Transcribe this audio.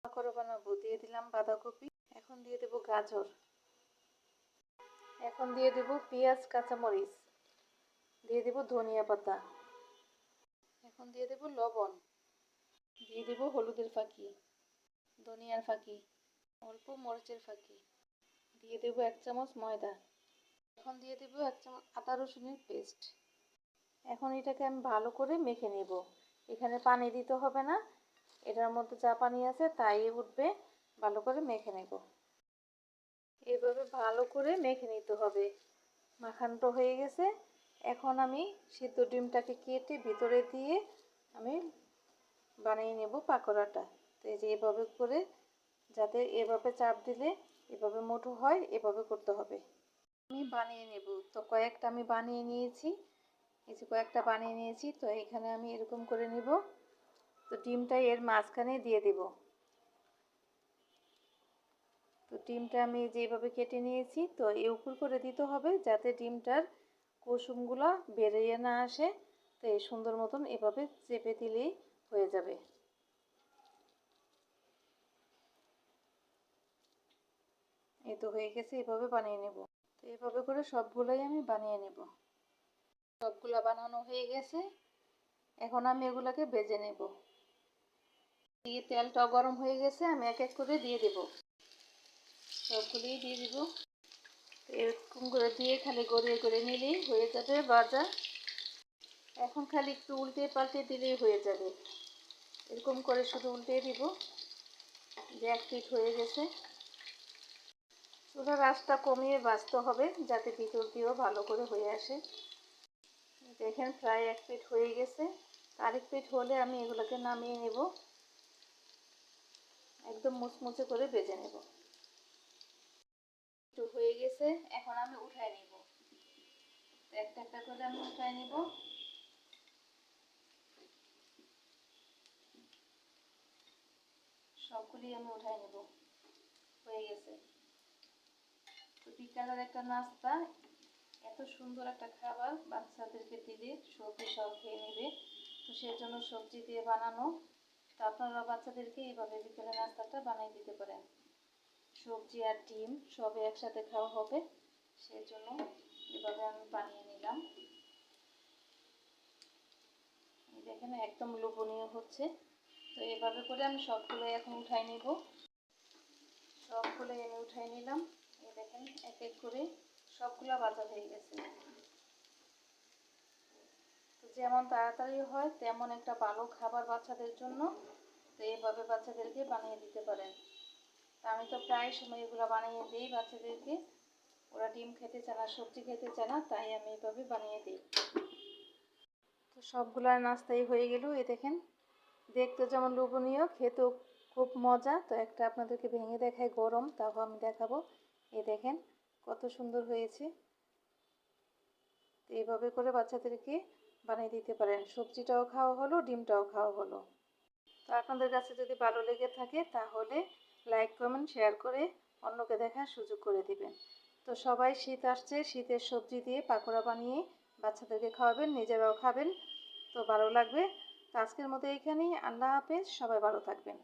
পাকোড়া বানাবো। দিয়ে দিলাম বাঁধাকপি, এখন দিয়ে দেব গাজর, এখন দিয়ে দেব পেঁয়াজ কাঁচামরিচ, দিয়ে দেব ধনিয়া পাতা, এখন দিয়ে দেব লবণ, দিয়ে দেব হলুদের ফাঁকি, ধনিয়ার ফাঁকি, অল্প মরিচের ফাঁকি, দিয়ে দেব 1 চামচ ময়দা, এখন দিয়ে দেব 1 চামচ আদা রসুনের পেস্ট। এখন এটাকে আমি ভালো করে মেখে নেব। এখানে পানি দিতে হবে না, এটার মধ্যে যা পানি আছে তাই উঠবে। ভালো করে মেখে নেব। এভাবে ভালো করে মেখে নিতে হবে। মাখানটা হয়ে গেছে। এখন আমি সিদ্ধ ডিমটাকে কেটে ভিতরে দিয়ে আমি বানিয়ে নেব পাকোড়াটা। তো এই যে এভাবে করে, যাতে এভাবে চাপ দিলে এভাবে মুঠো হয়, এভাবে করতে হবে। আমি বানিয়ে নেব। তো কয়েকটা আমি বানিয়ে নিয়েছি। এই যে কয়েকটা বানিয়ে নিয়েছি। তো এখানে আমি এরকম করে নিব। তো ডিমটা এর মাঝখানে দিয়ে দেব। তো ডিমটা আমি যেভাবে কেটে নিয়েছি, তো এই উপর করে দিতে হবে যাতে ডিমটার কুসুমগুলো বেরিয়ে না আসে। তো এই সুন্দর মতন এভাবে চেপে দিলেই হয়ে যাবে। এই তো হয়ে গেছে, এভাবে বানিয়ে নেব। তো এভাবে করে সবগুলোই আমি বানিয়ে নেব। সবগুলা বানানো হয়ে গেছে। এখন আমি এগুলোকে ভেজে নেব। দিয়ে তেলটাও গরম হয়ে গেছে, আমি এক এক করে দিয়ে দেব। সবগুলোই দিয়ে দিব। এরকম করে দিয়ে খালি গড়িয়ে করে নিলেই হয়ে যাবে ভাজা। এখন খালি একটু উল্টে পাল্টে দিলেই হয়ে যাবে। এরকম করে শুধু উল্টে দিব যে এক পিঠ হয়ে গেছে। চুলার আঁচটা কমিয়ে ভাজতে হবে যাতে ভিতর দিয়েও ভালো করে হয়ে আসে। দেখেন প্রায় এক পিঠ হয়ে গেছে। আরেক পিঠ হলে আমি এগুলোকে নামিয়ে নেব। একদম মুচমুচে করে ভেজে নেব। একটু হয়ে গেছে, এখন আমি উঠায় নিব। একটা একটা করে আমি উঠায় নিব। সবগুলি আমি উঠায় নেব। হয়ে গেছে। তো বিকালের একটা নাস্তা, এত সুন্দর একটা খাবার বাচ্চাদেরকে দিলে সবজি সব খেয়ে নেবে। তো সেজন্য সবজি দিয়ে বানানো। তো আপনারা বাচ্চাদেরকে এইভাবে বিকেলের নাস্তাটা বানিয়ে দিতে পারেন। সবজি আর ডিম সবই একসাথে খাওয়া হবে, সেজন্য এভাবে আমি বানিয়ে নিলাম। দেখেন একদম লোভনীয় হচ্ছে। তো এভাবে করে আমি সবগুলোই এখন উঠাই নিব। সবগুলোই আমি উঠাই নিলাম। এই দেখেন এক এক করে সবগুলো ভাজা হয়ে গেছে। তো যেমন তাড়াতাড়ি হয় তেমন একটা ভালো খাবার বাচ্চাদের জন্য। তো এইভাবে বাচ্চাদেরকে বানিয়ে দিতে পারেন। তা আমি তো প্রায় সময় এগুলো বানিয়ে দিই বাচ্চাদেরকে। ওরা ডিম খেতে চায় না, সবজি খেতে চায় না, তাই আমি এইভাবে বানিয়ে দিই। তো সবগুলো নাস্তাই হয়ে গেল। এই দেখেন দেখতে যেমন লোভনীয়, খেতেও খুব মজা। তো একটা আপনাদেরকে ভেঙে দেখাই, গরম তাও আমি দেখাবো। এই দেখেন কত সুন্দর হয়েছে। তো এইভাবে করে বাচ্চাদেরকে বানিয়ে দিতে পারেন। সবজিটাও খাওয়া হলো, ডিমটাও খাওয়া হলো। তো আপনাদের কাছে যদি ভালো লেগে থাকে তাহলে লাইক কমেন্ট শেয়ার করে অন্যকে দেখার সুযোগ করে দিবেন। তো সবাই শীত আসছে, শীতের সবজি দিয়ে পাকোড়া বানিয়ে বাচ্চাদেরকে খাওয়াবেন, নিজেরাও খাবেন। তো ভালো লাগবে। তো আজকের মতো এইখানেই। আল্লাহ হাফেজ। সবাই ভালো থাকবেন।